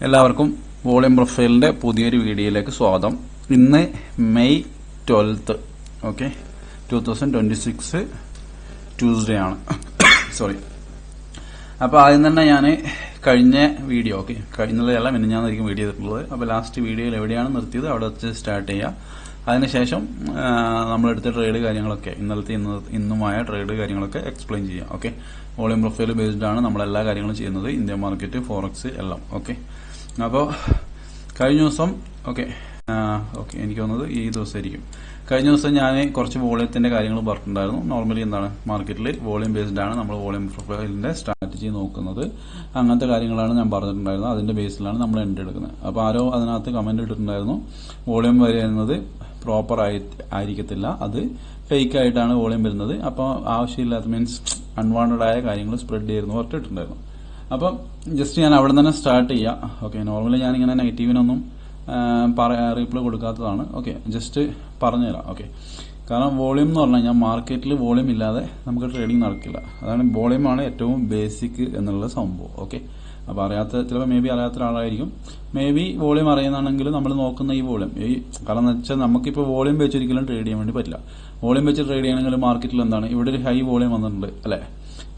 എല്ലാവർക്കും വോളിയം പ്രൊഫൈലിന്റെ പുതിയൊരു വീഡിയോയിലേക്ക് സ്വാഗതം. ഇന്ന് മെയ് 12 ഓക്കെ 2026 ട്യൂസ്ഡേ ആണ്. സോറി. അപ്പോൾ ആദ്യം തന്നെ ഞാൻ കഴിഞ്ഞ വീഡിയോ കഴിഞ്ഞതല്ല മിനിഞ്ഞാന്നായിരിക്കും വീഡിയോ ചെയ്തിട്ടുള്ളത്. അപ്പോൾ ലാസ്റ്റ് വീഡിയോയിൽ എവിടെയാണ് നിർത്തിയത് അവിടെ വെച്ച് സ്റ്റാർട്ട് ചെയ്യാം. അതിനുശേഷം നമ്മളെടുത്ത ട്രേഡ് കാര്യങ്ങളൊക്കെ ഇന്നലത്തെ ഇന്നുമായ ട്രേഡ് കാര്യങ്ങളൊക്കെ എക്സ്പ്ലെയിൻ ചെയ്യാം. ഓക്കെ, വോളിയം പ്രൊഫൈൽ ബേസ്ഡ് ആണ് നമ്മളെല്ലാ കാര്യങ്ങളും ചെയ്യുന്നത്, ഇന്ത്യൻ മാർക്കറ്റ്, ഫോറക്സ് എല്ലാം. ഓക്കെ, അപ്പോൾ കഴിഞ്ഞ ദിവസം ഓക്കെ എനിക്ക് തോന്നുന്നത് ഈ ദിവസമായിരിക്കും. കഴിഞ്ഞ ദിവസം ഞാൻ കുറച്ച് വോളിയത്തിന്റെ കാര്യങ്ങൾ പറഞ്ഞിട്ടുണ്ടായിരുന്നു. നോർമലി എന്താണ് മാർക്കറ്റിൽ വോളിയം ബേസ്ഡ് ആണ് നമ്മൾ വോളിയം പ്രൊഫൈലിന്റെ സ്ട്രാറ്റജി നോക്കുന്നത്, അങ്ങനത്തെ കാര്യങ്ങളാണ് ഞാൻ പറഞ്ഞിട്ടുണ്ടായിരുന്നത്. അതിന്റെ ബേസിലാണ് നമ്മൾ എൻട്രി എടുക്കുന്നത്. അപ്പോൾ ആരോ അതിനകത്ത് കമന്റ് ഇട്ടിട്ടുണ്ടായിരുന്നു, വോളിയം വരുന്നത് പ്രോപ്പർ ആയിരിക്കത്തില്ല, അത് ഫേക്ക് ആയിട്ടാണ് വോളിയം വരുന്നത്, അപ്പോൾ ആവശ്യമില്ലാത്ത മീൻസ് അൺവാണ്ടഡ് ആയ കാര്യങ്ങൾ സ്പ്രെഡ് ചെയ്യുന്നു പറഞ്ഞിട്ടുണ്ടായിരുന്നു. അപ്പം ജസ്റ്റ് ഞാൻ അവിടെ തന്നെ സ്റ്റാർട്ട് ചെയ്യാം. ഓക്കെ, നോർമലി ഞാനിങ്ങനെ നെഗറ്റീവിനൊന്നും റീപ്ലൈ കൊടുക്കാത്തതാണ്. ഓക്കെ, ജസ്റ്റ് പറഞ്ഞുതരാം. ഓക്കെ, കാരണം വോളിയം എന്ന് പറഞ്ഞു കഴിഞ്ഞാൽ മാർക്കറ്റിൽ വോളിയം ഇല്ലാതെ നമുക്ക് ട്രേഡിംഗ് നടക്കില്ല. അതാണ് വോളിയമാണ് ഏറ്റവും ബേസിക് എന്നുള്ള സംഭവം. ഓക്കെ, അപ്പോൾ ചിലപ്പോൾ മേ ബി അറിയാത്ത ഒരാളായിരിക്കും. മേ ബി വോളിയം അറിയുന്നതാണെങ്കിൽ നമ്മൾ നോക്കുന്ന ഈ വോളിയം കാരണം എന്ന് വെച്ചാൽ നമുക്കിപ്പോൾ വോളിയം വെച്ച് ഒരിക്കലും ട്രേഡ് ചെയ്യാൻ വേണ്ടി പറ്റില്ല. വോളിയം വെച്ച് ട്രേഡ് ചെയ്യണമെങ്കിൽ മാർക്കറ്റിൽ എന്താണ് ഇവിടെ ഒരു ഹൈ വോളിയം വന്നിട്ടുണ്ട് അല്ലേ,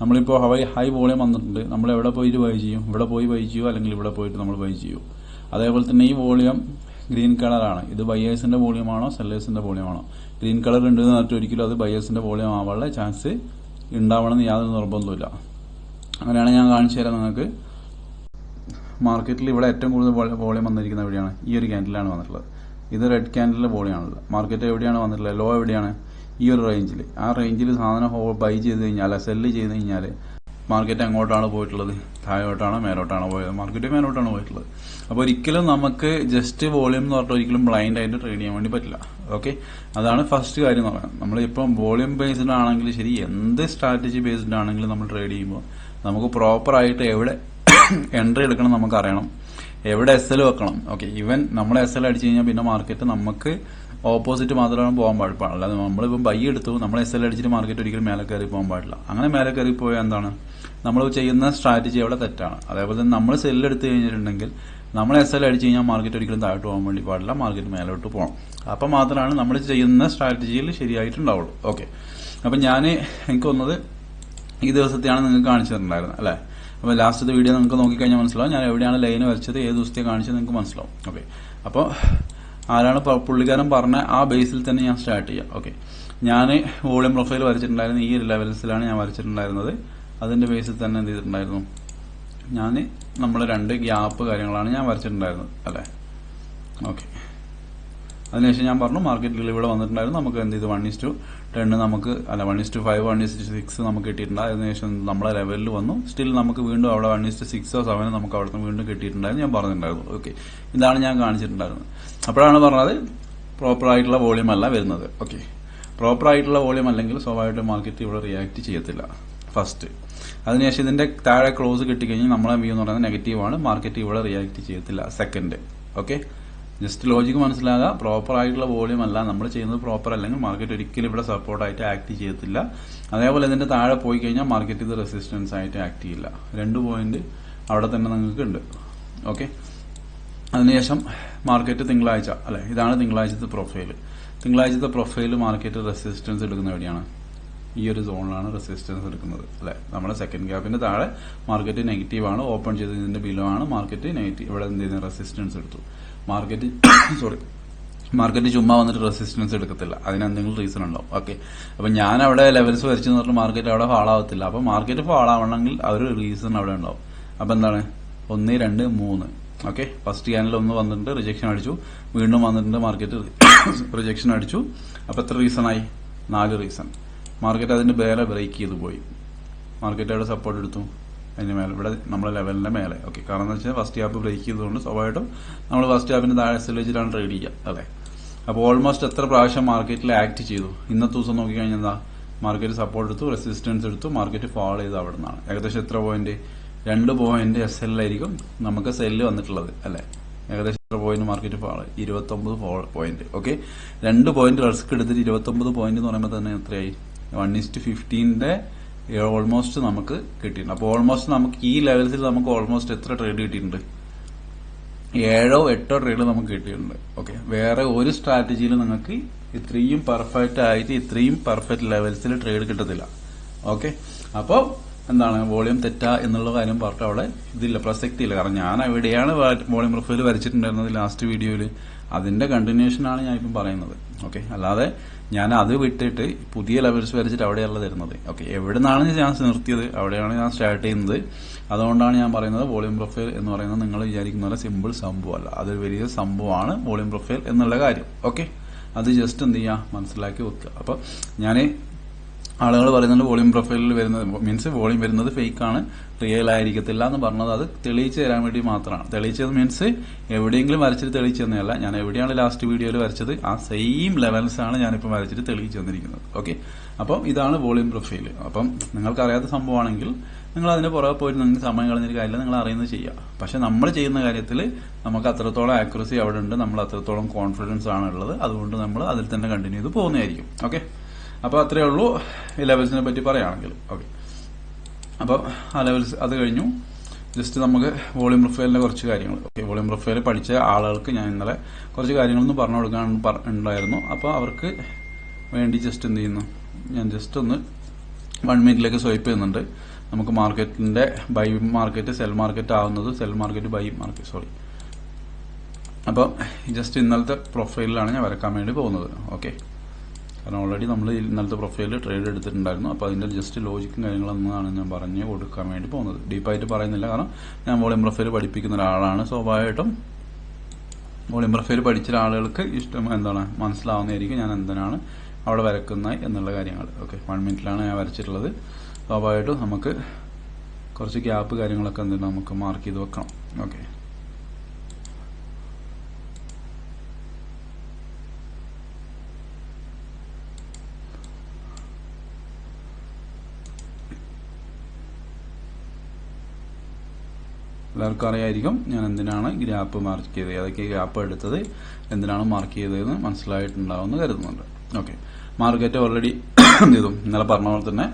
നമ്മളിപ്പോൾ ഹൈ വോളിയം വന്നിട്ടുണ്ട്, നമ്മൾ എവിടെ പോയിട്ട് ബൈ ചെയ്യും, ഇവിടെ പോയി ബൈ ചെയ്യും, അല്ലെങ്കിൽ ഇവിടെ പോയിട്ട് നമ്മൾ ബൈ ചെയ്യും. അതേപോലെ തന്നെ ഈ വോളിയം ഗ്രീൻ കളറാണ്, ഇത് ബയേഴ്സിന്റെ വോളിയമാണോ സെല്ലേഴ്സിന്റെ വോളിയമാണോ? ഗ്രീൻ കളർ ഉണ്ട് എന്ന് പറഞ്ഞിട്ട് ഒരിക്കലും അത് ബയേഴ്സിന്റെ വോളിയം ആവാനുള്ള ചാൻസ് ഉണ്ടാവണമെന്ന് യാതൊരു നിർബന്ധമില്ല. അങ്ങനെയാണ് ഞാൻ കാണിച്ചു തരാം നിങ്ങൾക്ക്. മാർക്കറ്റിൽ ഇവിടെ ഏറ്റവും കൂടുതൽ വോളിയം വന്നിരിക്കുന്ന എവിടെയാണ്? ഈ ഒരു ക്യാൻഡിലാണ് വന്നിട്ടുള്ളത്. ഇത് റെഡ് ക്യാൻഡിലെ വോളിയമാണുള്ളത്. മാർക്കറ്റ് എവിടെയാണ് വന്നിട്ടുള്ളത്? ലോ എവിടെയാണ്? ഈ ഒരു റേഞ്ചിൽ. ആ റേഞ്ചിൽ സാധനം ബൈ ചെയ്ത് കഴിഞ്ഞാൽ സെല്ല് ചെയ്ത് കഴിഞ്ഞാൽ മാർക്കറ്റ് എങ്ങോട്ടാണ് പോയിട്ടുള്ളത്? താഴോട്ടാണോ മേലോട്ടാണോ പോയത്? മാർക്കറ്റ് മേലോട്ടാണ് പോയിട്ടുള്ളത്. അപ്പോൾ ഒരിക്കലും നമുക്ക് ജസ്റ്റ് വോളിയം എന്ന് പറഞ്ഞാൽ ഒരിക്കലും ബ്ലൈൻഡ് ആയിട്ട് ട്രേഡ് ചെയ്യാൻ വേണ്ടി പറ്റില്ല. ഓക്കെ, അതാണ് ഫസ്റ്റ് കാര്യം എന്ന് പറയുന്നത്. നമ്മളിപ്പം വോളിയം ബേസ്ഡ് ആണെങ്കിൽ ശരി, എന്ത് സ്ട്രാറ്റജി ബേസ്ഡ് ആണെങ്കിലും നമ്മൾ ട്രേഡ് ചെയ്യുമ്പോൾ നമുക്ക് പ്രോപ്പറായിട്ട് എവിടെ എൻട്രി എടുക്കണം നമുക്ക് അറിയണം, എവിടെ SL വെക്കണം. ഓക്കെ, ഈവൻ നമ്മൾ SL അടിച്ചു കഴിഞ്ഞാൽ പിന്നെ മാർക്കറ്റ് നമുക്ക് ഓപ്പോസിറ്റ് മാത്രമാണ് പോകാൻ പാടില്ല. അല്ലാതെ നമ്മളിപ്പം ബൈ എടുത്തു, നമ്മൾ SL അടിച്ചിട്ട് മാർക്കറ്റ് ഒരിക്കലും മേലെ കയറി പോകാൻ പാടില്ല. അങ്ങനെ മേലെ കയറി പോയാൽ എന്താണ്, നമ്മൾ ചെയ്യുന്ന സ്ട്രാറ്റജി അവിടെ തെറ്റാണ്. അതേപോലെ തന്നെ നമ്മൾ സെല്ല് എടുത്തു കഴിഞ്ഞിട്ടുണ്ടെങ്കിൽ നമ്മൾ SL അടിച്ചു കഴിഞ്ഞാൽ മാർക്കറ്റ് ഒരിക്കലും താഴോട്ട് പോകാൻ വേണ്ടി പാടില്ല, മാർക്കറ്റ് മേലോട്ട് പോകണം. അപ്പം മാത്രമാണ് നമ്മൾ ചെയ്യുന്ന സ്ട്രാറ്റജിയിൽ ശരിയായിട്ടുണ്ടാവുള്ളൂ. ഓക്കെ, അപ്പം എനിക്ക് തോന്നുന്നത് ഈ ദിവസത്തെയാണ് നിങ്ങൾക്ക് കാണിച്ചു തന്നിട്ടുണ്ടായിരുന്നത് അല്ലേ. അപ്പോൾ ലാസ്റ്റത്തെ വീഡിയോ നിങ്ങൾക്ക് നോക്കിക്കഴിഞ്ഞാൽ മനസ്സിലാവും ഞാൻ എവിടെയാണ് ലൈന് വരച്ചത്, ഏത് ദിവസത്തെ കാണിച്ചത് നിങ്ങൾക്ക് മനസ്സിലാവും. ഓക്കെ, അപ്പോൾ ആരാണ് പുള്ളിക്കാരൻ പറഞ്ഞ ആ ബേസിൽ തന്നെ ഞാൻ സ്റ്റാർട്ട് ചെയ്യാം. ഓക്കെ, ഞാൻ വോളിയം പ്രൊഫൈൽ വരച്ചിട്ടുണ്ടായിരുന്നു, ഈ ഒരു ലെവൽസിലാണ് ഞാൻ വരച്ചിട്ടുണ്ടായിരുന്നത്. അതിന്റെ ബേസിൽ തന്നെ എന്ത് ചെയ്തിട്ടുണ്ടായിരുന്നു, നമ്മൾ 2 ഗ്യാപ്പ് കാര്യങ്ങളാണ് ഞാൻ വരച്ചിട്ടുണ്ടായിരുന്നത് അല്ലേ. ഓക്കെ, അതിനുശേഷം ഞാൻ പറഞ്ഞു മാർക്കറ്റിൽ ഇവിടെ വന്നിട്ടുണ്ടായിരുന്നു, നമുക്ക് എന്ത് ചെയ്തു 1:10 നമുക്ക് 1:5 1:6 നമുക്ക് കിട്ടിയിട്ടുണ്ട്. അതിനുശേഷം നമ്മളെ ലെവലിൽ വന്നു, സ്റ്റിൽ നമുക്ക് വീണ്ടും അവിടെ 1:6 or 7 നമുക്ക് അവിടെ വീണ്ടും കിട്ടിയിട്ടുണ്ടായിരുന്നു, ഞാൻ പറഞ്ഞിട്ടുണ്ടായിരുന്നു. ഓക്കെ, ഇതാണ് ഞാൻ കാണിച്ചിട്ടുണ്ടായിരുന്നത്. അപ്പോഴാണ് പറഞ്ഞത് പ്രോപ്പർ ആയിട്ടുള്ള വോളിയം അല്ല വരുന്നത്. ഓക്കെ, പ്രോപ്പർ ആയിട്ടുള്ള വോളിയം അല്ലെങ്കിൽ സ്വാഭാവികമായിട്ടും മാർക്കറ്റ് ഇവിടെ റിയാക്ട് ചെയ്യത്തില്ല ഫസ്റ്റ്. അതിനുശേഷം ഇതിന്റെ താഴെ ക്ലോസ് കിട്ടിക്കഴിഞ്ഞാൽ നമ്മളെ വ്യൂ എന്ന് പറയുന്നത് നെഗറ്റീവാണ്, മാർക്കറ്റ് ഇവിടെ റിയാക്ട് ചെയ്യത്തില്ല സെക്കൻഡ്. ഓക്കെ, ജസ്റ്റ് ലോജിക്ക് മനസ്സിലാകുക, പ്രോപ്പർ ആയിട്ടുള്ള വോളിയം അല്ല നമ്മൾ ചെയ്യുന്നത്, പ്രോപ്പർ അല്ലെങ്കിൽ മാർക്കറ്റ് ഒരിക്കലും ഇവിടെ സപ്പോർട്ടായിട്ട് ആക്ട് ചെയ്യത്തില്ല. അതേപോലെ ഇതിന്റെ താഴെ പോയി കഴിഞ്ഞാൽ മാർക്കറ്റ് ഇത് റെസിസ്റ്റൻസ് ആയിട്ട് ആക്ട് ചെയ്യില്ല. 2 പോയിന്റ് അവിടെ തന്നെ നിങ്ങൾക്ക് ഉണ്ട്. ഓക്കെ, അതിനുശേഷം മാർക്കറ്റ് തിങ്കളാഴ്ച അല്ലെ, ഇതാണ് തിങ്കളാഴ്ചത്തെ പ്രൊഫൈൽ. തിങ്കളാഴ്ചത്തെ പ്രൊഫൈൽ മാർക്കറ്റ് റെസിസ്റ്റൻസ് എടുക്കുന്ന എവിടെയാണ്? ഈ ഒരു സോണിലാണ് റെസിസ്റ്റൻസ് എടുക്കുന്നത് അല്ലെ. നമ്മുടെ സെക്കൻഡ് ഗ്യാപ്പിന്റെ താഴെ മാർക്കറ്റ് നെഗറ്റീവ് ആണ്, ഓപ്പൺ ചെയ്തതിന്റെ ബിലോ ആണ് മാർക്കറ്റ് നെഗറ്റീവ്. ഇവിടെ എന്ത് ചെയ്യുന്ന റെസിസ്റ്റൻസ് എടുത്തു മാർക്കറ്റ്. മാർക്കറ്റ് ചുമ്മാ വന്നിട്ട് റെസിസ്റ്റൻസ് എടുക്കത്തില്ല, അതിനെന്തെങ്കിലും റീസൺ ഉണ്ടാവും. ഓക്കെ, അപ്പൊ ഞാൻ അവിടെ ലെവൽസ് വരച്ചെന്ന് പറഞ്ഞാൽ മാർക്കറ്റ് അവിടെ ഫാൾ ആവത്തില്ല. അപ്പൊ മാർക്കറ്റ് ഫാൾ ആവണമെങ്കിൽ ആ ഒരു റീസൺ അവിടെ ഉണ്ടാവും. അപ്പൊ എന്താണ് 1 2 3. ഓക്കെ, ഫസ്റ്റ് ക്യാനിൽ 1 വന്നിട്ടുണ്ട്, റിജക്ഷൻ അടിച്ചു, വീണ്ടും വന്നിട്ടുണ്ട്, മാർക്കറ്റ് റിജക്ഷൻ അടിച്ചു. അപ്പൊ എത്ര റീസൺ ആയി? 4 റീസൺ. മാർക്കറ്റ് അതിന്റെ മേലെ ബ്രേക്ക് ചെയ്ത് പോയി, മാർക്കറ്റ് അവിടെ സപ്പോർട്ട് എടുത്തു, അതിന്റെ മേലെ ഇവിടെ നമ്മളെ ലെവലിന്റെ മേലെ. ഓക്കെ, കാരണം എന്ന് വെച്ചാൽ ഫസ്റ്റ് ഹാഫ് ബ്രേക്ക് ചെയ്തുകൊണ്ട് സ്വാഭാവികമായിട്ടും നമ്മൾ ഫസ്റ്റ് ഹാഫിന്റെ താഴെ SL വെച്ചിട്ടാണ് ട്രേഡ് ചെയ്യുക അല്ലെ. അപ്പോൾ ഓൾമോസ്റ്റ് എത്ര പ്രാവശ്യം മാർക്കറ്റിൽ ആക്ട് ചെയ്തു? ഇന്നത്തെ ദിവസം നോക്കിക്കഴിഞ്ഞാൽ എന്താ, മാർക്കറ്റ് സപ്പോർട്ട് എടുത്തു, റെസിസ്റ്റൻസ് എടുത്തു, മാർക്കറ്റ് ഫാൾ ചെയ്ത് അവിടെ നിന്നാണ്. ഏകദേശം എത്ര പോയിന്റ്? 2 പോയിന്റ് SL ആയിരിക്കും നമുക്ക് സെല്ല് വന്നിട്ടുള്ളത് അല്ലെ. ഏകദേശം എത്ര point market fall? 29 point. Okay, 2 point risk എടുത്തിട്ട് 29 പോയിന്റ് എന്ന് പറയുമ്പോൾ തന്നെ എത്രയായി? 1:15 ഓൾമോസ്റ്റ് നമുക്ക് കിട്ടിയിട്ടുണ്ട്. അപ്പോൾ ഓൾമോസ്റ്റ് നമുക്ക് ഈ ലെവൽസിൽ നമുക്ക് ഓൾമോസ്റ്റ് എത്ര ട്രേഡ് കിട്ടിയിട്ടുണ്ട്? 7 8 ട്രേഡ് നമുക്ക് കിട്ടിയിട്ടുണ്ട്. ഓക്കെ, വേറെ ഒരു സ്ട്രാറ്റജിയിൽ നിങ്ങൾക്ക് ഇത്രയും പെർഫെക്റ്റ് ആയിട്ട് ഇത്രയും പെർഫെക്റ്റ് ലെവൽസിൽ ട്രേഡ് കിട്ടത്തില്ല. ഓക്കെ, അപ്പോൾ എന്താണ് വോളിയം തെറ്റാ എന്നുള്ള കാര്യം പറഞ്ഞിട്ട് അവിടെ ഇതില്ല, പ്രസക്തി ഇല്ല. കാരണം ഞാൻ എവിടെയാണ് വോളിയം പ്രൊഫൈൽ വരച്ചിട്ടുണ്ടായിരുന്നത് ലാസ്റ്റ് വീഡിയോയിൽ, അതിന്റെ കണ്ടിന്യൂഷനാണ് ഞാൻ ഇപ്പം പറയുന്നത്. ഓക്കെ, അല്ലാതെ ഞാൻ അത് വിട്ടിട്ട് പുതിയ ലെവൽസ് വരച്ചിട്ട് അവിടെയല്ല തരുന്നത്. ഓക്കെ, എവിടെ നിന്നാണ് ഞാൻ നിർത്തിയത് അവിടെയാണ് ഞാൻ സ്റ്റാർട്ട് ചെയ്യുന്നത്. അതുകൊണ്ടാണ് ഞാൻ പറയുന്നത് വോളിയം പ്രൊഫൈൽ എന്ന് പറയുന്നത് നിങ്ങൾ വിചാരിക്കുന്ന പോലെ സിമ്പിൾ സംഭവമല്ല, അതൊരു വലിയ സംഭവമാണ് വോളിയം പ്രൊഫൈൽ എന്നുള്ള കാര്യം. ഓക്കെ, അത് ജസ്റ്റ് എന്ത് ചെയ്യുക, മനസ്സിലാക്കി വെക്കുക. അപ്പൊ ഞാൻ ആളുകൾ പറയുന്നുണ്ട് വോളിയം പ്രൊഫൈലിൽ വരുന്നത് മീൻസ് വോളിയം വരുന്നത് ഫേക്ക് ആണ്, റിയൽ ആയിരിക്കത്തില്ല എന്ന് പറഞ്ഞത് അത് തെളിയിച്ചു തരാൻ വേണ്ടി മാത്രമാണ്. തെളിയിച്ചത് മീൻസ് എവിടെയെങ്കിലും വരച്ചിട്ട് തെളിയിച്ചു തന്നെയല്ല, ഞാൻ എവിടെയാണ് ലാസ്റ്റ് വീഡിയോയിൽ വരച്ചത് ആ സെയിം ലെവൽസ് ആണ് ഞാനിപ്പോൾ വരച്ചിട്ട് തെളിയിച്ചു തന്നിരിക്കുന്നത്. ഓക്കെ, അപ്പം ഇതാണ് വോളിയം പ്രൊഫൈൽ. അപ്പം നിങ്ങൾക്ക് അറിയാത്ത സംഭവമാണെങ്കിൽ നിങ്ങൾ അതിന്റെ പുറകെ പോയിട്ട് നിങ്ങൾക്ക് സമയം കളഞ്ഞൊരു കാര്യമില്ല, നിങ്ങൾ അറിയുന്നത് ചെയ്യുക. പക്ഷെ നമ്മൾ ചെയ്യുന്ന കാര്യത്തിൽ നമുക്ക് അത്രത്തോളം ആക്യുറസി അവിടെ ഉണ്ട്, നമ്മൾ അത്രത്തോളം കോൺഫിഡൻസ് ആണ് ഉള്ളത്, അതുകൊണ്ട് നമ്മൾ അതിൽ തന്നെ കണ്ടിന്യൂ ചെയ്ത് പോകുന്നതായിരിക്കും. ഓക്കെ, അപ്പോൾ അത്രയേ ഉള്ളൂ ഈ ലെവൽസിനെ പറ്റി പറയുകയാണെങ്കിൽ. ഓക്കെ, അപ്പോൾ ആ ലെവൽസ് അത് കഴിഞ്ഞു. ജസ്റ്റ് നമുക്ക് വോളിയം പ്രൊഫൈലിന്റെ കുറച്ച് കാര്യങ്ങൾ. ഓക്കെ, വോളിയം പ്രൊഫൈൽ പഠിച്ച ആളുകൾക്ക് ഞാൻ ഇന്നലെ കുറച്ച് കാര്യങ്ങളൊന്നും പറഞ്ഞു കൊടുക്കാൻ ഉണ്ടായിരുന്നു. അപ്പോൾ അവർക്ക് വേണ്ടി ജസ്റ്റ് എന്ത് ചെയ്യുന്നു, ഞാൻ ജസ്റ്റ് ഒന്ന് 1 മിനിറ്റിലേക്ക് സ്വൈപ്പ് ചെയ്യുന്നുണ്ട്. നമുക്ക് മാർക്കറ്റിന്റെ ബൈ മാർക്കറ്റ് സെൽ മാർക്കറ്റ് ആവുന്നത് sell market buy market sorry. അപ്പം ജസ്റ്റ് ഇന്നലത്തെ പ്രൊഫൈലിലാണ് ഞാൻ വരക്കാൻ വേണ്ടി പോകുന്നത്. ഓക്കെ, കാരണം ഓൾറെഡി നമ്മൾ ഇന്നലത്തെ പ്രൊഫൈലിൽ ട്രേഡ് എടുത്തിട്ടുണ്ടായിരുന്നു. അപ്പോൾ അതിന്റെ ജസ്റ്റ് ലോജിക്കും കാര്യങ്ങളൊന്നാണ് ഞാൻ പറഞ്ഞു കൊടുക്കാൻ വേണ്ടി പോകുന്നത്. ഡീപ്പായിട്ട് പറയുന്നില്ല, കാരണം ഞാൻ വോളിയം പ്രൊഫൈൽ പഠിപ്പിക്കുന്ന ഒരാളാണ്. സ്വാഭാവികമായിട്ടും വോളിയം പ്രൊഫൈൽ പഠിച്ച ആളുകൾക്ക് ഇഷ്ടം എന്താണ് മനസ്സിലാവുന്നതായിരിക്കും ഞാൻ എന്തിനാണ് അവിടെ വരക്കുന്നത് എന്നുള്ള കാര്യങ്ങൾ. ഓക്കെ, 1 മിനിറ്റിലാണ് ഞാൻ വരച്ചിട്ടുള്ളത്. സ്വാഭാവികമായിട്ടും നമുക്ക് കുറച്ച് ഗ്യാപ്പ് കാര്യങ്ങളൊക്കെ എന്താണ് നമുക്ക് മാർക്ക് ചെയ്ത് വെക്കണം. ഓക്കെ, എല്ലാവർക്കും അറിയായിരിക്കും ഞാൻ എന്തിനാണ് ഗ്യാപ്പ് മാർക്ക് ചെയ്തത്, ഏതൊക്കെ ഗ്യാപ്പ് എടുത്തത്, എന്തിനാണ് മാർക്ക് ചെയ്തതെന്ന് മനസ്സിലായിട്ടുണ്ടാവുമെന്ന് കരുതുന്നുണ്ട്. ഓക്കെ, മാർക്കറ്റ് ഓൾറെഡി എന്ത് ചെയ്തു, ഇന്നലെ പറഞ്ഞ പോലെ തന്നെ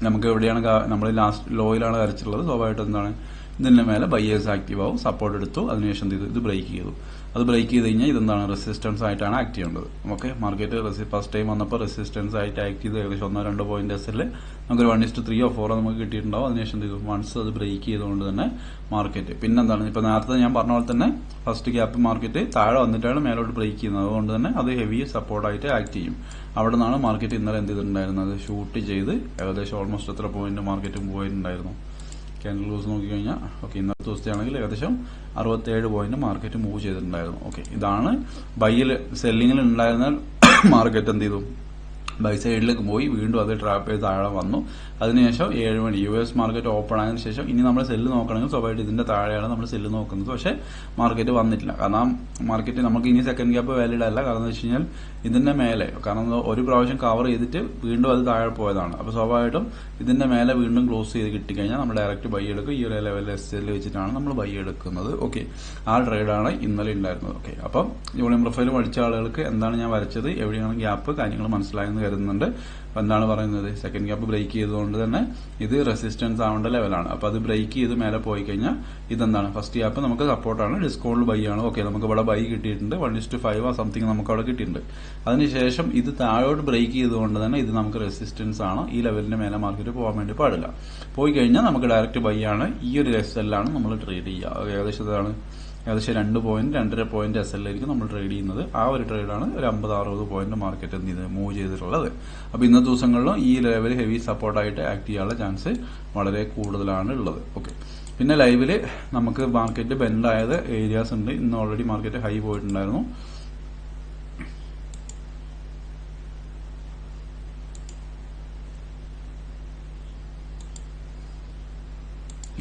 നമുക്ക് എവിടെയാണ് നമ്മൾ ലാസ്റ്റ് ലോയിലാണ് വരച്ചിട്ടുള്ളത്. സ്വാഭാവികമായിട്ടും എന്താണ് ഇതിന്റെ മേലെ ബയേഴ്സ് ആക്റ്റീവ് ആവും, സപ്പോർട്ട് എടുത്തു, അതിനുശേഷം ഇത് ബ്രേക്ക് ചെയ്തു. അത് ബ്രേക്ക് ചെയ്ത് കഴിഞ്ഞാൽ ഇതെന്താണ് റെസിസ്റ്റൻസ് ആയിട്ടാണ് ആക്ട് ചെയ്യേണ്ടത്. ഓക്കെ, മാർക്കറ്റ് ഫസ്റ്റ് ടൈം വന്നപ്പോൾ റെസിസ്റ്റൻസ് ആയിട്ട് ആക്ട് ചെയ്ത് ഏകദേശം 1-2 പോയിന്റ് എസ്സിൽ നമുക്കൊരു 1:3 or 4 നമുക്ക് കിട്ടിയിട്ടുണ്ടാവും. അതിനുശേഷം ഇത് വൺസ് അത് ബ്രേക്ക് ചെയ്തുകൊണ്ട് തന്നെ മാർക്കറ്റ് പിന്നെന്താണ് ഇപ്പൊ നേരത്തെ ഞാൻ പറഞ്ഞ പോലെ തന്നെ ഫസ്റ്റ് ഗ്യാപ്പ് മാർക്കറ്റ് താഴെ വന്നിട്ടാണ് മേലോട്ട് ബ്രേക്ക് ചെയ്യുന്നത്. അതുകൊണ്ട് തന്നെ അത് ഹെവി സപ്പോർട്ടായിട്ട് ആക്ട് ചെയ്യും. അവിടെ നിന്നാണ് മാർക്കറ്റ് ഇന്നലെ എന്ത് ചെയ്തിട്ടുണ്ടായിരുന്നത്, ഷൂട്ട് ചെയ്ത് ഏകദേശം ഓൾമോസ്റ്റ് എത്ര പോയിന്റ് മാർക്കറ്റും പോയിട്ടുണ്ടായിരുന്നു. ക്യാൻഡിൽ ക്ലോസ് നോക്കിക്കഴിഞ്ഞാൽ ഓക്കെ, ഇന്നത്തെ ദിവസത്തെ ആണെങ്കിൽ ഏകദേശം 67 പോയിന്റ് മാർക്കറ്റ് മൂവ് ചെയ്തിട്ടുണ്ടായിരുന്നു. ഓക്കെ, ഇതാണ് ബൈയിൽ സെല്ലിങ്ങിൽ ഉണ്ടായിരുന്ന മാർക്കറ്റ് എന്ത് ചെയ്തു, ബൈ സൈഡിലേക്ക് പോയി വീണ്ടും അത് ട്രാപ്പ് ചെയ്ത് താഴെ വന്നു. അതിനുശേഷം 7 മണി US മാർക്കറ്റ് ഓപ്പൺ ആയതിനു ശേഷം ഇനി നമ്മൾ സെല്ല് നോക്കണമെങ്കിൽ സ്വാഭാവികമായിട്ട് ഇതിന്റെ താഴെയാണ് നമ്മൾ സെല്ല് നോക്കുന്നത്. പക്ഷെ മാർക്കറ്റ് വന്നിട്ടില്ല, കാരണം മാർക്കറ്റ് നമുക്ക് ഇനി സെക്കൻഡ് ഗ്യാപ്പ് വാലിഡ് അല്ല. കാരണം എന്ന് വെച്ച് കഴിഞ്ഞാൽ ഇതിന്റെ മേലെ, കാരണം ഒരു പ്രാവശ്യം കവർ ചെയ്തിട്ട് വീണ്ടും അത് താഴെ പോയതാണ്. അപ്പൊ സ്വാഭാവികമായിട്ടും ഇതിന്റെ മേലെ വീണ്ടും ക്ലോസ് ചെയ്ത് കിട്ടിക്കഴിഞ്ഞാൽ നമ്മൾ ഡയറക്റ്റ് ബൈ എടുക്കും. ഈ ഒരു ലെവൽ SL വെച്ചിട്ടാണ് നമ്മൾ ബൈ എടുക്കുന്നത്. ഓക്കെ, ആ ട്രേഡാണ് ഇന്നലെ ഉണ്ടായിരുന്നത്. ഓക്കെ, അപ്പം വോളിയം പ്രൊഫൈൽ പഠിച്ച ആളുകൾക്ക് എന്താണ് ഞാൻ വരച്ചത്, എവിടെയാണ് ഗ്യാപ്പ്, കാര്യങ്ങൾ മനസ്സിലായെന്ന് കരുതുന്നുണ്ട്. അപ്പൊ എന്താണ് പറയുന്നത്, സെക്കൻഡ് ഗ്യാപ്പ് ബ്രേക്ക് ചെയ്തുകൊണ്ട് തന്നെ ഇത് റെസിസ്റ്റൻസ് ആവേണ്ട ലെവലാണ്. അപ്പൊ അത് ബ്രേക്ക് ചെയ്ത് മേലെ പോയി കഴിഞ്ഞാൽ ഇതെന്താണ് ഫസ്റ്റ് ഗ്യാപ്പ് നമുക്ക് സപ്പോർട്ടാണ്, ഡിസ്കൗണ്ടിൽ ബൈ ആണ്. ഓക്കെ, നമുക്ക് ഇവിടെ ബൈ കിട്ടിയിട്ടുണ്ട്, 1:5 സംതിങ് നമുക്ക് അവിടെ കിട്ടിയിട്ടുണ്ട്. അതിനുശേഷം ഇത് താഴോട്ട് ബ്രേക്ക് ചെയ്തുകൊണ്ട് തന്നെ ഇത് നമുക്ക് റെസിസ്റ്റൻസ് ആണ്. ഈ ലെവലിന്റെ മേലെ മാർക്കറ്റ് പോകാൻ വേണ്ടി പാടില്ല. പോയി കഴിഞ്ഞാൽ നമുക്ക് ഡയറക്റ്റ് ബൈ ആണ്. ഈ ഒരു SL ആണ് നമ്മൾ ട്രേഡ് ചെയ്യുക. ഏകദേശം 2 പോയിന്റ് 2.5 പോയിന്റ് SL ആയിരിക്കും നമ്മൾ ട്രേഡ് ചെയ്യുന്നത്. ആ ഒരു ട്രേഡാണ് ഒരു 50-60 പോയിന്റ് മാർക്കറ്റ് എന്ത് ചെയ്ത് മൂവ് ചെയ്തിട്ടുള്ളത്. അപ്പൊ ഇന്നത്തെ ദിവസങ്ങളിലും ഈ ലെവൽ ഹെവി സപ്പോർട്ടായിട്ട് ആക്ട് ചെയ്യാനുള്ള ചാൻസ് വളരെ കൂടുതലാണ് ഉള്ളത്. ഓക്കെ, പിന്നെ ലൈവില് നമുക്ക് മാർക്കറ്റ് ബെൻഡ് ആയത് ഏരിയാസ് ഉണ്ട്. ഇന്ന് ഓൾറെഡി മാർക്കറ്റ് ഹൈ പോയിട്ടുണ്ടായിരുന്നു.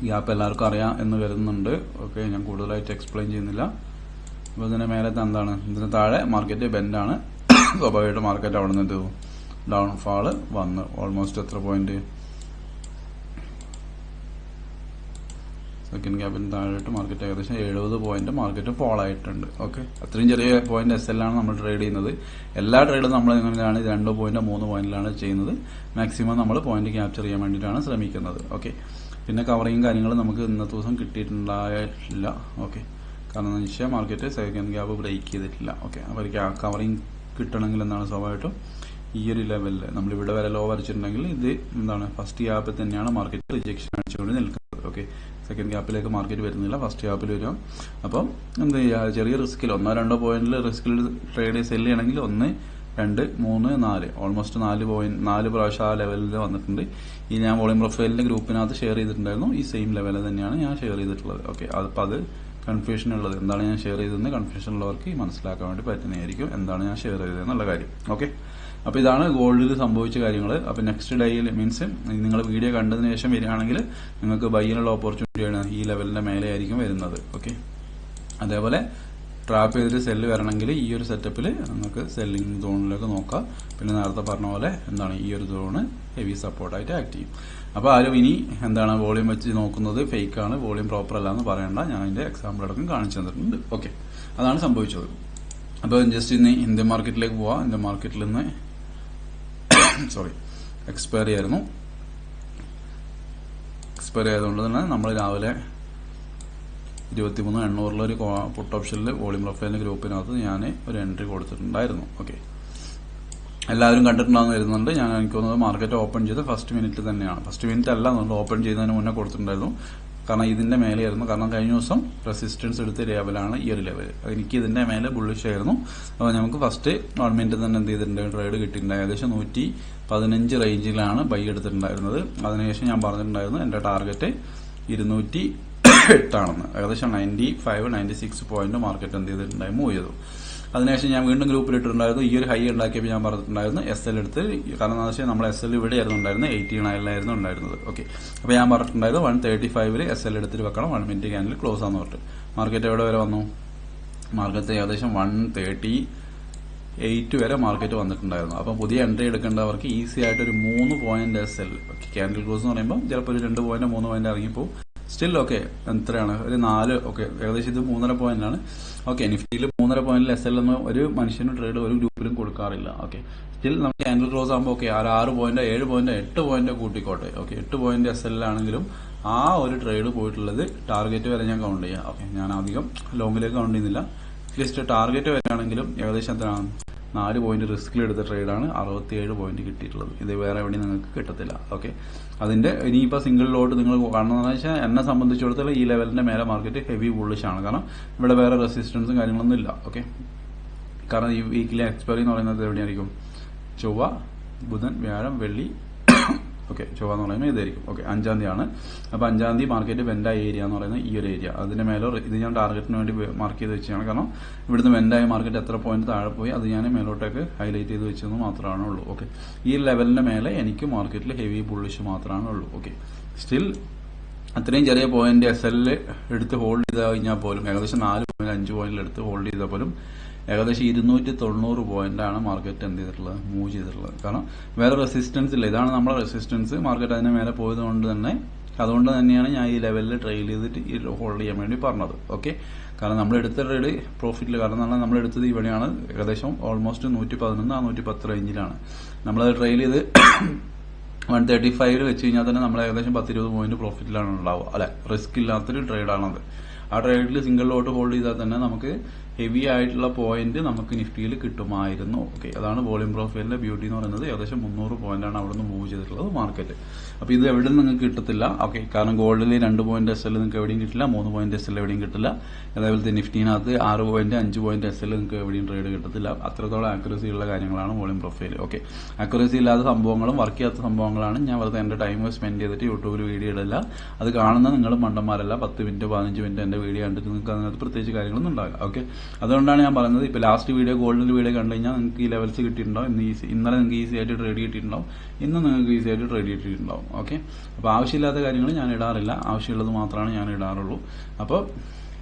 ഗ്യാപ്പ് എല്ലാവർക്കും അറിയാം എന്ന് കരുതുന്നുണ്ട്. ഓക്കെ, ഞാൻ കൂടുതലായിട്ട് എക്സ്പ്ലെയിൻ ചെയ്യുന്നില്ല. അപ്പോൾ ഇതിന്റെ മേലത്തെ എന്താണ്, ഇതിന് താഴെ മാർക്കറ്റ് ബെൻഡാണ്. സ്വാഭാവികമായിട്ട് മാർക്കറ്റ് അവിടെ നിന്ന് ഡൗൺഫാള് വന്ന് ഓൾമോസ്റ്റ് എത്ര പോയിന്റ്, സെക്കൻഡ് ഗ്യാപ്പിന് താഴെയിട്ട് മാർക്കറ്റ് ഏകദേശം 70 പോയിന്റ് മാർക്കറ്റ് ഫോൾ ആയിട്ടുണ്ട്. ഓക്കെ, അത്രയും ചെറിയ പോയിന്റ് SL ആണ് നമ്മൾ ട്രേഡ് ചെയ്യുന്നത്. എല്ലാ ട്രേഡും നമ്മൾ എങ്ങനെയാണ് 2 പോയിന്റ് 3 പോയിന്റിലാണ് ചെയ്യുന്നത്. മാക്സിമം നമ്മൾ പോയിന്റ് ക്യാപ്ചർ ചെയ്യാൻ വേണ്ടിയിട്ടാണ് ശ്രമിക്കുന്നത്. ഓക്കെ, പിന്നെ കവറിങ് കാര്യങ്ങൾ നമുക്ക് ഇന്നത്തെ ദിവസം കിട്ടിയിട്ടുണ്ടായിട്ടില്ല. ഓക്കെ, കാരണം എന്ന് വെച്ചാൽ മാർക്കറ്റ് സെക്കൻഡ് ഗ്യാപ്പ് ബ്രേക്ക് ചെയ്തിട്ടില്ല. ഓക്കെ, അപ്പോൾ ഒരു കവറിങ് കിട്ടണമെങ്കിൽ എന്താണ് സ്വാഭാവികമായിട്ടും ഈ ഒരു ലെവലിൽ നമ്മളിവിടെ വരെ ലോ വരച്ചിട്ടുണ്ടെങ്കിൽ ഇത് എന്താണ് ഫസ്റ്റ് ഗ്യാപ്പിൽ തന്നെയാണ് മാർക്കറ്റ് റിജക്ഷൻ അടിച്ചുകൊണ്ട് നിൽക്കുന്നത്. ഓക്കെ, സെക്കൻഡ് ഗ്യാപ്പിലേക്ക് മാർക്കറ്റ് വരുന്നില്ല, ഫസ്റ്റ് ഗ്യാപ്പിൽ വരും. അപ്പം എന്ത് ചെയ്യുക, ചെറിയ റിസ്കിൽ 1-2 പോയിന്റിൽ റിസ്കിൽ ട്രേഡ് സെല് ചെയ്യണമെങ്കിൽ 1, 2, 3, 4 ഓൾമോസ്റ്റ് 4 പ്രാവശ്യം ആ ലെവലിൽ വന്നിട്ടുണ്ട്. ഈ ഞാൻ വോളിയം പ്രൊഫൈലിന്റെ ഗ്രൂപ്പിനകത്ത് ഷെയർ ചെയ്തിട്ടുണ്ടായിരുന്നു. ഈ സെയിം ലെവലിൽ തന്നെയാണ് ഞാൻ ഷെയർ ചെയ്തിട്ടുള്ളത്. ഓക്കെ, അപ്പം അത് കൺഫ്യൂഷൻ ഉള്ളത് എന്താണ് ഞാൻ ഷെയർ ചെയ്തതെന്ന് കൺഫ്യൂഷൻ ഉള്ളവർക്ക് മനസ്സിലാക്കാൻ വേണ്ടി പറ്റുന്നതായിരിക്കും എന്താണ് ഞാൻ ഷെയർ ചെയ്തതെന്നുള്ള കാര്യം. ഓക്കെ, അപ്പോൾ ഇതാണ് ഗോൾഡിൽ സംഭവിച്ച കാര്യങ്ങൾ. അപ്പോൾ നെക്സ്റ്റ് ഡേയിൽ മീൻസ് നിങ്ങൾ വീഡിയോ കണ്ടതിന് ശേഷം വരികയാണെങ്കിൽ നിങ്ങൾക്ക് ബൈയിനുള്ള ഓപ്പർച്യൂണിറ്റിയാണ് ഈ ലെവലിന്റെ മേലെ ആയിരിക്കും വരുന്നത്. ഓക്കെ, അതേപോലെ ട്രാപ്പ് ചെയ്തിട്ട് സെല്ല് വരണമെങ്കിൽ ഈ ഒരു സെറ്റപ്പിൽ നിങ്ങൾക്ക് സെല്ലിംഗ് സോണിലേക്ക് നോക്കാം. പിന്നെ നേരത്തെ പറഞ്ഞ പോലെ എന്താണ് ഈ ഒരു സോണ് ഹെവി സപ്പോർട്ടായിട്ട് ആക്ട് ചെയ്യും. അപ്പോൾ ആരും ഇനി എന്താണ് വോളിയം വെച്ച് നോക്കുന്നത് ഫേക്കാണ്, വോളിയം പ്രോപ്പർ അല്ല എന്ന് പറയണ്ട. ഞാൻ അതിന്റെ എക്സാമ്പിൾ അടക്കം കാണിച്ചു തന്നിട്ടുണ്ട്. ഓക്കെ, അതാണ് സംഭവിച്ചത്. അപ്പോൾ ജസ്റ്റ് ഇന്ന് ഇന്ത്യൻ മാർക്കറ്റിലേക്ക് പോവാം. ഇന്ത്യൻ മാർക്കറ്റിൽ നിന്ന് എക്സ്പയറി ആയിരുന്നു. എക്സ്പയറി ആയതുകൊണ്ട് തന്നെ നമ്മൾ രാവിലെ 23,800 ഒരു പുട്ട് ഓപ്ഷനിൽ വോളിയം പ്രൊഫൈലിന്റെ ഗ്രൂപ്പിനകത്ത് ഞാൻ ഒരു എൻട്രി കൊടുത്തിട്ടുണ്ടായിരുന്നു. ഓക്കെ, എല്ലാവരും കണ്ടിട്ടുണ്ടാകുന്ന വരുന്നുണ്ട്. ഞാൻ എനിക്ക് തോന്നുന്നത് മാർക്കറ്റ് ഓപ്പൺ ചെയ്ത് ഫസ്റ്റ് മിനിറ്റ് തന്നെയാണ്, ഫസ്റ്റ് മിനിറ്റ് അല്ല നമ്മൾ ഓപ്പൺ ചെയ്യുന്നതിന് മുന്നേ കൊടുത്തിട്ടുണ്ടായിരുന്നു. കാരണം ഇതിന്റെ മേലെയായിരുന്നു. കാരണം കഴിഞ്ഞ ദിവസം റെസിസ്റ്റൻസ് എടുത്ത ലെവലാണ് ഈ ഒരു ലെവൽ. എനിക്ക് ഇതിന്റെ മേലെ ബുള്ളിഷ് ആയിരുന്നു. അപ്പോൾ നമുക്ക് ഫസ്റ്റ് 1 മിനിറ്റ് തന്നെ എന്ത് ചെയ്തിട്ടുണ്ട്, ട്രേഡ് കിട്ടിയിട്ടുണ്ട്. ഏകദേശം 115 റേഞ്ചിലാണ് ബൈ എടുത്തിട്ടുണ്ടായിരുന്നത്. അതിനുശേഷം ഞാൻ പറഞ്ഞിട്ടുണ്ടായിരുന്നു എന്റെ ടാർഗറ്റ് 208 ആണെന്ന്. ഏകദേശം 95-96 പോയിന്റ് മാർക്കറ്റ് എന്ത് ചെയ്തിട്ടുണ്ടായി, മൂവ് ചെയ്തു. അതിനുശേഷം ഞാൻ വീണ്ടും ഗ്രൂപ്പിൽ ഇട്ടിട്ടുണ്ടായിരുന്നു. ഈ ഒരു ഹൈ ഉണ്ടാക്കിയപ്പോൾ ഞാൻ പറഞ്ഞിട്ടുണ്ടായിരുന്നു SL എടുത്ത്, കാരണം എന്താ വെച്ചാൽ നമ്മൾ SL ഇവിടെ ആയിരുന്നു ഉണ്ടായിരുന്നത്, 89 ഉണ്ടായിരുന്നത്. ഓക്കെ, അപ്പോൾ ഞാൻ പറഞ്ഞിട്ടുണ്ടായിരുന്നു 135 SL എടുത്തിട്ട് വെക്കണം, 1 മിനിറ്റ് ക്യാൻഡിൽ ക്ലോസ് ആണെന്ന് പറഞ്ഞിട്ട്. മാർക്കറ്റ് എവിടെ വരെ വന്നു, മാർക്കറ്റ് ഏകദേശം 138 വരെ മാർക്കറ്റ് വന്നിട്ടുണ്ടായിരുന്നു. അപ്പം പുതിയ എൻട്രി എടുക്കേണ്ടവർക്ക് ഈസി ആയിട്ട് ഒരു 3 പോയിന്റ് SL ക്യാൻഡിൽ ക്ലോസ് എന്ന് പറയുമ്പോൾ ചിലപ്പോൾ ഒരു 2 പോയിന്റ് 3 പോയിന്റ് ഇറങ്ങിപ്പോവും. സ്റ്റിൽ ഓക്കെ, എത്രയാണ് ഒരു 4, ഓക്കെ ഏകദേശം ഇത് 3.5 പോയിന്റാണ്. ഓക്കെ, നിഫ്റ്റിയിൽ 3.5 പോയിന്റിൽ SL എന്ന് ഒരു മനുഷ്യന് ട്രേഡ് ഒരു ഗ്രൂപ്പിലും കൊടുക്കാറില്ല. ഓക്കെ, സ്റ്റിൽ നമുക്ക് ക്യാൻഡിൽ ക്ലോസ് ആകുമ്പോൾ ഓക്കെ 6 പോയിന്റ് 7 പോയിന്റ് 8 പോയിന്റ് കൂട്ടിക്കോട്ടെ. ഓക്കെ, 8 പോയിന്റ് SL ആണെങ്കിലും ആ ഒരു ട്രേഡ് പോയിട്ടുള്ളത് ടാർഗറ്റ് വരെ ഞാൻ കൗണ്ട് ചെയ്യാം. ഓക്കെ, ഞാൻ അധികം ലോങ്ങിലേക്ക് കൗണ്ട് ചെയ്യുന്നില്ല. അറ്റ്ലീസ്റ്റ് ടാർഗറ്റ് വരെയാണെങ്കിലും ഏകദേശം എത്രയാണ് 4 പോയിന്റ് റിസ്കിൽ എടുത്ത ട്രേഡാണ് 67 പോയിന്റ് കിട്ടിയിട്ടുള്ളത്. ഇത് വേറെ എവിടെയും നിങ്ങൾക്ക് കിട്ടത്തില്ല. ഓക്കെ, അതിന്റെ ഇനിയിപ്പോൾ സിംഗിൾ ലോട്ട് നിങ്ങൾ കാണുന്നതെന്ന് വെച്ചാൽ എന്നെ സംബന്ധിച്ചിടത്തോളം ഈ ലെവലിന്റെ മേലെ മാർക്കറ്റ് ഹെവി ബുള്ളിഷ് ആണ്. കാരണം ഇവിടെ വേറെ റെസിസ്റ്റൻസും കാര്യങ്ങളൊന്നും ഇല്ല. ഓക്കെ, കാരണം ഈ വീക്കിലെ എക്സ്പയറി എന്ന് പറയുന്നത് എവിടെയായിരിക്കും, ചൊവ്വ, ബുധൻ, വ്യാഴം, വെള്ളി. ഓക്കെ, ചൊവ്വ എന്ന് പറയുമ്പോൾ ഇതായിരിക്കും. ഓക്കെ, 5-ാം തീയതിയാണ്. അപ്പോൾ 5-ാം തീയതി മാർക്കറ്റ് വെൻഡായ ഏരിയ എന്ന് പറയുന്നത് ഈ ഒരു ഏരിയ. അതിന്റെ മേലെ ഇത് ഞാൻ ടാർഗറ്റിന് വേണ്ടി മാർക്ക് ചെയ്ത് വെച്ചാണ്. കാരണം ഇവിടുന്ന് വെൻഡായ മാർക്കറ്റ് എത്ര പോയിന്റ് താഴെ പോയി അത് ഞാൻ മേലോട്ടേക്ക് ഹൈലൈറ്റ് ചെയ്ത് വെച്ചെന്ന് മാത്രമാണ് ഉള്ളൂ. ഓക്കെ, ഈ ലെവലിന്റെ മേലെ എനിക്ക് മാർക്കറ്റിൽ ഹെവി ബുള്ളിഷ് മാത്രമാണ് ഉള്ളൂ. ഓക്കെ, സ്റ്റിൽ അത്രയും ചെറിയ പോയിന്റ് SL എടുത്ത് ഹോൾഡ് ചെയ്ത് കഴിഞ്ഞാൽ പോലും ഏകദേശം 4-5 പോയിന്റിൽ എടുത്ത് ഹോൾഡ് ചെയ്താൽ പോലും ഏകദേശം 290 പോയിന്റാണ് മാർക്കറ്റ് എന്ത് ചെയ്തിട്ടുള്ളത്, മൂവ് ചെയ്തിട്ടുള്ളത്. കാരണം വേറെ റെസിസ്റ്റൻസ് ഇല്ല. ഇതാണ് നമ്മുടെ റെസിസ്റ്റൻസ്. മാർക്കറ്റ് അതിന് മേലെ പോയതുകൊണ്ട് തന്നെയാണ് ഞാൻ ഈ ലെവലിൽ ട്രെയിൽ ചെയ്തിട്ട് ഹോൾഡ് ചെയ്യാൻ വേണ്ടി പറഞ്ഞത്. ഓക്കെ, കാരണം നമ്മൾ എടുത്ത ട്രേഡ് പ്രോഫിറ്റിൽ, കാരണം നമ്മൾ എടുത്തത് ഇവിടെയാണ് ഏകദേശം ഓൾമോസ്റ്റ് 111-110 റേഞ്ചിലാണ് നമ്മളത് ട്രെയിൽ ചെയ്ത് 135 വെച്ച് കഴിഞ്ഞാൽ തന്നെ നമ്മൾ ഏകദേശം 10-20 പോയിന്റ് പ്രോഫിറ്റിലാണ് ഉണ്ടാവുക. അല്ലെ, റിസ്ക് ഇല്ലാത്തൊരു ട്രേഡാണത്. ആ ട്രേഡിൽ സിംഗിൾ ലോട്ട് ഹോൾഡ് ചെയ്താൽ തന്നെ നമുക്ക് ഹെവി ആയിട്ടുള്ള പോയിന്റ് നമുക്ക് നിഫ്റ്റിയിൽ കിട്ടുമായിരുന്നു. ഓക്കെ, അതാണ് വോളിയം പ്രൊഫൈലിന്റെ ബ്യൂട്ടി എന്ന് പറയുന്നത്. ഏകദേശം 300 പോയിന്റാണ് അവിടെ നിന്ന് മൂവ് ചെയ്തിട്ടുള്ളത് മാർക്കറ്റ്. അപ്പോൾ ഇത് എവിടെ നിന്ന് നിങ്ങൾക്ക് കിട്ടത്തില്ല. ഓക്കെ, കാരണം ഗോൾഡിൽ 2 പോയിന്റ് SL നിങ്ങൾക്ക് എവിടെയും കിട്ടില്ല, 3 പോയിന്റ് SL എവിടെയും കിട്ടില്ല. അതേപോലെ നിഫ്റ്റിനകത്ത് 6 പോയിന്റ് 5 പോയിന്റ് SL നിങ്ങൾക്ക് എവിടെയും ട്രേഡ് കിട്ടത്തില്ല. അത്രത്തോളം ആക്യുറസി ഉള്ള കാര്യങ്ങളാണ് വോളിയം പ്രൊഫൈൽ. ഓക്കെ, ആക്യുറസി ഇല്ലാത്ത സംഭവങ്ങളും വർക്ക് ചെയ്യാത്ത സംഭവങ്ങളാണ് ഞാൻ വെറുതെ എന്റെ ടൈം സ്പെൻഡ് ചെയ്തിട്ട് യൂട്യൂബിൽ വീഡിയോ ഇടില്ല. അത് കാണുന്ന നിങ്ങൾ മണ്ടന്മാരല്ല. 10 മിനിറ്റ് 15 മിനിറ്റ് എന്റെ വീഡിയോ കണ്ടിട്ട് നിങ്ങൾക്ക് അതിനകത്ത് പ്രത്യേകിച്ച് കാര്യങ്ങളൊന്നും ഉണ്ടാവില്ല. ഓക്കെ, അതുകൊണ്ടാണ് ഞാൻ പറയുന്നത്. ഇപ്പോൾ ലാസ്റ്റ് വീഡിയോ ഗോൾഡിന്റെ വീഡിയോ കണ്ടു കഴിഞ്ഞാൽ നിങ്ങൾക്ക് ഈ ലെവൽസ് കിട്ടിയിട്ടുണ്ടാവും. ഇന്നലെ നിങ്ങൾക്ക് ഈസി ആയിട്ട് ട്രേഡ് കിട്ടിയിട്ടുണ്ടാവും, ഇന്ന് നിങ്ങൾക്ക് ഈസി ആയിട്ട് ട്രേഡ് കിട്ടിയിട്ടുണ്ടാവും. ഓക്കെ, അപ്പോൾ ആവശ്യമില്ലാത്ത കാര്യങ്ങൾ ഞാൻ ഇടാറില്ല, ആവശ്യമുള്ളത് മാത്രമാണ് ഞാൻ ഇടാറുള്ളൂ. അപ്പോൾ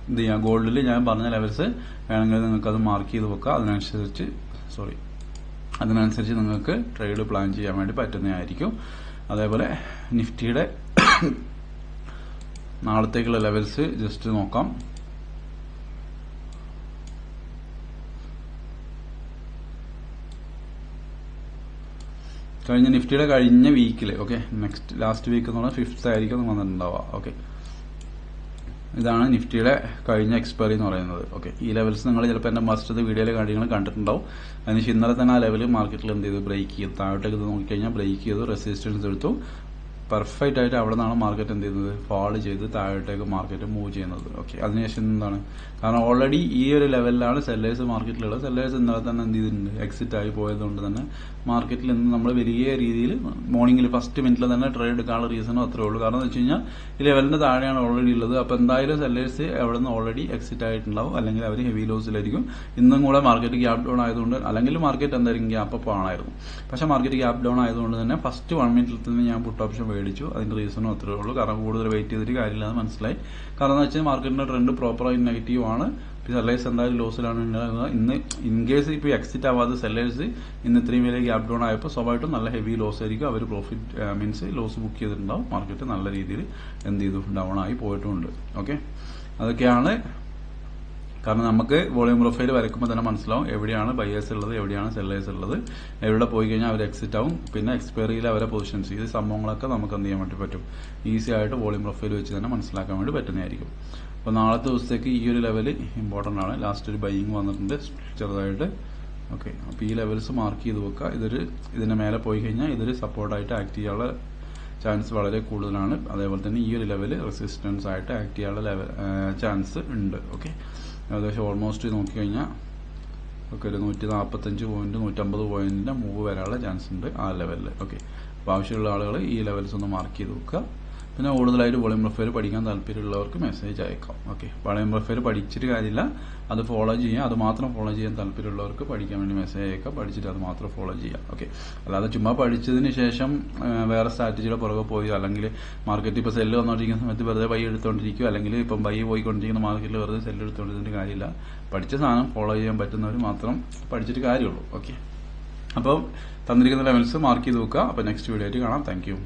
എന്ത് ചെയ്യാം, ഗോൾഡിൽ ഞാൻ പറഞ്ഞ ലെവൽസ് വേണമെങ്കിൽ നിങ്ങൾക്ക് അത് മാർക്ക് ചെയ്ത് വെക്കുക. അതിനനുസരിച്ച് നിങ്ങൾക്ക് ട്രേഡ് പ്ലാൻ ചെയ്യാൻ വേണ്ടി പറ്റുന്നതായിരിക്കും. അതേപോലെ നിഫ്റ്റിയുടെ നാളത്തേക്കുള്ള ലെവൽസ് ജസ്റ്റ് നോക്കാം. കഴിഞ്ഞ നിഫ്റ്റിയുടെ കഴിഞ്ഞ വീക്കിൽ, ഓക്കെ, ലാസ്റ്റ് വീക്ക് എന്ന് പറഞ്ഞാൽ 5th ആയിരിക്കും വന്നിട്ടുണ്ടാവുക. ഓക്കെ, ഇതാണ് നിഫ്റ്റിയുടെ കഴിഞ്ഞ എക്സ്പയറി എന്ന് പറയുന്നത്. ഓക്കെ, ഈ ലെവൽസ് നിങ്ങൾ ചിലപ്പോൾ എന്റെ മസ്റ്റത്തെ വീഡിയോയിലെ കാര്യങ്ങൾ കണ്ടിട്ടുണ്ടാവും. അതിനുശേഷം ഇന്നലെ തന്നെ ആ ലെവൽ മാർക്കറ്റിൽ എന്ത് ചെയ്തു, ബ്രേക്ക് ചെയ്തു. താഴോട്ടേക്ക് നോക്കിക്കഴിഞ്ഞാൽ ബ്രേക്ക് ചെയ്തു, റെസിസ്റ്റൻസ് എടുത്തു. പെർഫെക്റ്റ് ആയിട്ട് അവിടെ നിന്നാണ് മാർക്കറ്റ് എന്ത് ചെയ്യുന്നത്, ഫാൾ ചെയ്ത് താഴോട്ടേക്ക് മാർക്കറ്റ് മൂവ് ചെയ്യുന്നത്. ഓക്കെ, അതിനുശേഷം എന്താണ്, കാരണം ഓൾറെഡി ഈ ഒരു ലെവലിലാണ് സെല്ലേഴ്സ് മാർക്കറ്റിലുള്ളത്. സെല്ലേഴ്സ് ഇന്നലെ തന്നെ എന്ത് ചെയ്തിട്ടുണ്ട്, എക്സിറ്റ് ആയി പോയതുകൊണ്ട് തന്നെ മാർക്കറ്റിൽ ഇന്ന് നമ്മൾ വലിയ രീതിയിൽ മോർണിംഗിൽ ഫസ്റ്റ് മിനിറ്റിൽ തന്നെ ട്രേഡ് എടുക്കാനുള്ള റീസണും അത്രേ ഉള്ളൂ. കാരണം എന്ന് വെച്ച് കഴിഞ്ഞാൽ ഈ ലെവലിന്റെ താഴെയാണ് ഓൾറെഡി ഉള്ളത്. അപ്പോൾ എന്തായാലും സെല്ലേഴ്സ് അവിടെ നിന്ന് ഓൾറെഡി എക്സിറ്റ് ആയിട്ടുണ്ടാവും, അല്ലെങ്കിൽ അവർ ഹെവി ലോസിലായിരിക്കും. ഇന്നും കൂടെ മാർക്കറ്റ് ഗ്യാപ് ഡൗൺ ആയതുകൊണ്ട്, അല്ലെങ്കിൽ മാർക്കറ്റ് എന്തായാലും ഗ്യാപ്പ് അപ്പ് ആണായിരുന്നു. പക്ഷേ മാർക്കറ്റ് ഗ്യാപ് ഡൗൺ ആയതുകൊണ്ട് തന്നെ ഫസ്റ്റ് 1 മിനിറ്റിൽ തന്നെ ഞാൻ പുട്ട് ഓപ്ഷൻ മേടിച്ചു. അതിന്റെ റീസണും അത്രേ ഉള്ളൂ. കാരണം കൂടുതൽ വെയിറ്റ് ചെയ്തിട്ട് കാര്യമില്ലാന്ന് മനസ്സിലായി. കാരണം എന്ന് വെച്ചാൽ മാർക്കറ്റിന്റെ ട്രെൻഡ് പ്രോപ്പറായി നെഗറ്റീവ് ആണ്. സെല്ലേഴ്സ് എന്തായാലും ലോസിലാണ് ഉണ്ടാകുന്നത്. ഇന്ന് ഇൻ കേസ് ഇപ്പോൾ എക്സിറ്റ് ആവാതെ സെല്ലേഴ്സ് ഇന്ന് ഇത്രയും വലിയ ഗ്യാപ് ഡൗൺ ആയപ്പോൾ സ്വാഭാവികമായിട്ടും നല്ല ഹെവി ലോസ് ആയിരിക്കും. അവർ പ്രോഫിറ്റ് മീൻസ് ലോസ് ബുക്ക് ചെയ്തിട്ടുണ്ടാവും. മാർക്കറ്റ് നല്ല രീതിയിൽ എന്ത് ചെയ്തു, ഡൗൺ ആയി പോയിട്ടുമുണ്ട്. ഓക്കെ, അതൊക്കെയാണ്. കാരണം നമുക്ക് വോളിയം പ്രൊഫൈൽ വരയ്ക്കുമ്പോൾ തന്നെ മനസ്സിലാവും എവിടെയാണ് ബയേഴ്സ് ഉള്ളത്, എവിടെയാണ് സെല്ലേഴ്സ് ഉള്ളത്. എവിടെ പോയി കഴിഞ്ഞാൽ അവർ എക്സിറ്റ് ആവും. പിന്നെ എക്സ്പയറിയിൽ അവരെ പൊസിഷൻസ്, ഈ സംഭവങ്ങളൊക്കെ നമുക്ക് എന്ത് ചെയ്യാൻ വേണ്ടി പറ്റും, ഈസി ആയിട്ട് വോളിയം പ്രൊഫൈൽ വെച്ച് തന്നെ മനസ്സിലാക്കാൻ വേണ്ടി പറ്റുന്നതായിരിക്കും. അപ്പോൾ നാളത്തെ ദിവസത്തേക്ക് ഈ ഒരു ലെവൽ ഇമ്പോർട്ടൻ്റ് ആണ്. ലാസ്റ്റ് ഒരു ബൈയിങ് വന്നിട്ടുണ്ട് ചെറുതായിട്ട്. ഓക്കെ, അപ്പോൾ ഈ ലെവൽസ് മാർക്ക് ചെയ്ത് വെക്കുക. ഇതിന്റെ മേലെ പോയി കഴിഞ്ഞാൽ ഇതൊരു സപ്പോർട്ടായിട്ട് ആക്ട് ചെയ്യാനുള്ള ചാൻസ് വളരെ കൂടുതലാണ്. അതേപോലെ തന്നെ ഈ ഒരു ലെവൽ റെസിസ്റ്റൻസ് ആയിട്ട് ആക്ട് ചെയ്യാനുള്ള ചാൻസ് ഉണ്ട്. ഓക്കെ, ഏകദേശം ഓൾമോസ്റ്റ് നോക്കിക്കഴിഞ്ഞാൽ ഒക്കെ ഒരു 145 പോയിന്റ് 150 പോയിന്റിന്റെ മൂവ് വരാനുള്ള ചാൻസ് ഉണ്ട് ആ ലെവലിൽ. ഓക്കെ, അപ്പോൾ ആവശ്യമുള്ള ആളുകൾ ഈ ലെവൽസ് ഒന്ന് മാർക്ക് ചെയ്ത് വെക്കുക. പിന്നെ കൂടുതലായിട്ട് വോളിയം പ്രൊഫൈൽ പഠിക്കാൻ താല്പര്യമുള്ളവർക്ക് മെസ്സേജ് അയക്കാം. ഓക്കെ, വോളിയം പ്രൊഫൈൽ പഠിച്ചിട്ട് കാര്യമില്ല, അത് ഫോളോ ചെയ്യാം. അത് മാത്രം ഫോളോ ചെയ്യാൻ താല്പര്യമുള്ളവർക്ക് പഠിക്കാൻ വേണ്ടി മെസ്സേജ് അയക്കാം. പഠിച്ചിട്ട് അത് മാത്രം ഫോളോ ചെയ്യാം. ഓക്കെ, അല്ലാതെ ചുമ്മാ പഠിച്ചതിന് ശേഷം വേറെ സ്ട്രാറ്റജിയുടെ പുറകെ പോയി, അല്ലെങ്കിൽ മാർക്കറ്റ് ഇപ്പോൾ സെല്ല് വന്നുകൊണ്ടിരിക്കുന്ന സമയത്ത് വെറുതെ ബൈ എടുത്തുകൊണ്ടിരിക്കും, അല്ലെങ്കിൽ ഇപ്പം ബൈ പോയിക്കൊണ്ടിരിക്കുന്ന മാർക്കറ്റിൽ വെറുതെ സെല്ല് എടുത്തുകൊണ്ടിരുന്നിട്ട് കാര്യമില്ല. പഠിച്ച സാധനം ഫോളോ ചെയ്യാൻ പറ്റുന്നവർ മാത്രം പഠിച്ചിട്ട് കാര്യമുള്ളൂ. ഓക്കെ, അപ്പോൾ തന്നിരിക്കുന്ന ലെവൽസ് മാർക്ക് ചെയ്ത് വെക്കുക. അപ്പോൾ നെക്സ്റ്റ് വീഡിയോ ആയിട്ട് കാണാം. Thank you.